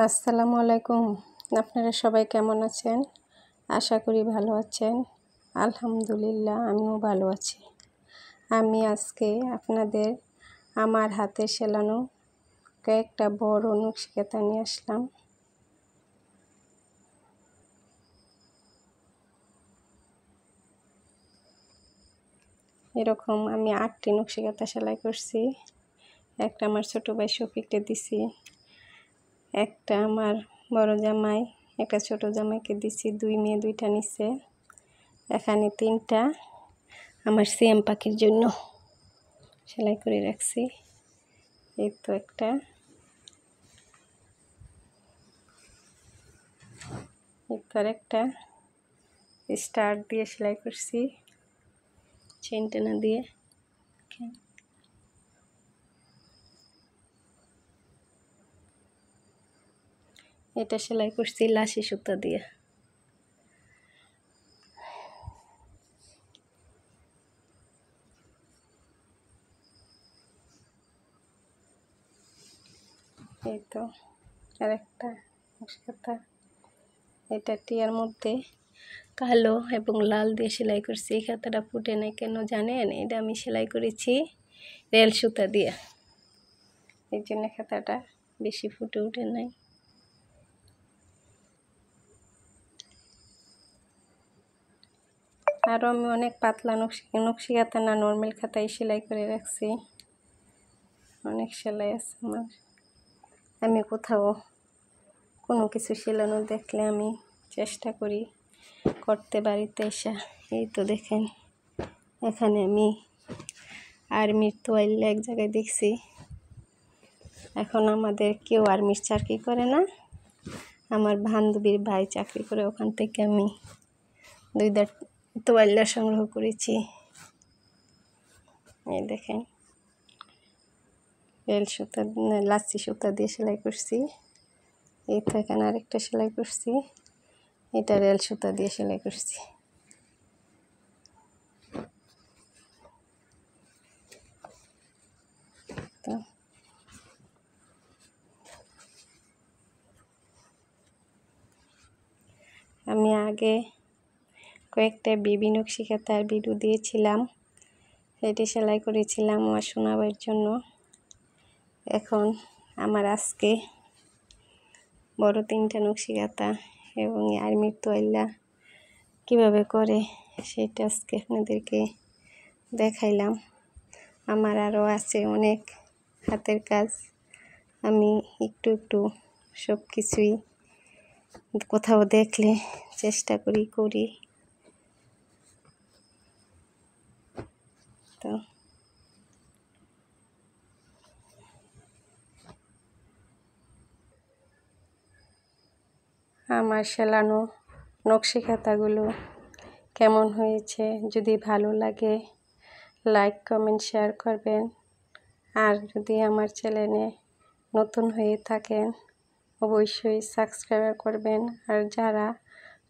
আসসালামু আলাইকুম। আপনারা সবাই কেমন আছেন? আশা করি ভালো আছেন। আলহামদুলিল্লাহ আমিও ভালো আছি। আমি আজকে আপনাদের আমার হাতে সেলানো কয়েকটা বড় নকশিকাঁথা নিয়ে আসলাম। এরকম আমি 8টি নকশিকাঁথা সেলাই করছি। একটা আমার ছোট ভাই শফিককে দিছি, একটা আমার বড় জামাই, একটা ছোট জামাইকে দিছি, 2 মেয়ে 2টা নিছে। এখানে 3টা আমার সিএম পাখির জন্য সেলাই করে রাখছি। এই তো একটা, এরপর একটা স্টার দিয়ে সেলাই করছি, চেন টেনা দিয়ে। এটা সেলাই করছি লাসি সুতা দিয়ে। এই তো আরেকটা নকশিকাঁথা। এটা টিয়ার মধ্যে কালো এবং লাল দিয়ে সেলাই করছি। এই খাতাটা ফুটে নাই কেন জানেন? এটা আমি সেলাই করেছি রেল সুতা দিয়ে, এই জন্য খাতাটা বেশি ফুটে উঠে নাই। আরও আমি অনেক পাতলা নকশিকাঁথা না নর্মাল খাতায় সেলাই করে রাখছি। অনেক সেলাই আছে আমার। আমি কোথাও কোনো কিছু সেলানো দেখলে আমি চেষ্টা করি করতে বাড়িতে এসে। এই তো দেখেন, এখানে আমি আর্মির তোয়াইল্লা এক জায়গায় দেখছি। এখন আমাদের কেউ আর্মির চাকরি করে না, আমার বান্ধবীর ভাই চাকরি করে, ওখান থেকে আমি 2টা তোয়াইল্লা সংগ্রহ করেছি। এই দেখেন, রেল সুতা লাচ্ছি সুতা দিয়ে সেলাই করছি। এই তো এখানে আরেকটা সেলাই করছি, এটা রেল সুতা দিয়ে সেলাই করছি। তো আমি আগে কয়েকটা বেবি নকশিকাঁথার ভিডিও দিয়েছিলাম, এটি সেলাই করেছিলাম আমার শোনাবার জন্য। এখন আমার আজকে বড় 3টা নকশিকাঁথা এবং আর্মির তোয়াইল্লা কীভাবে করে সেটা আজকে আপনাদেরকে দেখাইলাম। আমার আরও আছে অনেক হাতের কাজ, আমি একটু একটু সব কিছুই কোথাও দেখলে চেষ্টা করি। তো আমার সেলানো নকশিকাঁথাগুলো কেমন হয়েছে যদি ভালো লাগে লাইক কমেন্ট শেয়ার করবেন। আর যদি আমার চ্যানেলে নতুন হয়ে থাকেন অবশ্যই সাবস্ক্রাইব করবেন। আর যারা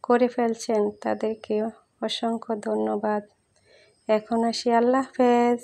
করে ফেলছেন তাদেরকে অসংখ্য ধন্যবাদ। এখন আসি, আল্লাহ হাফেজ।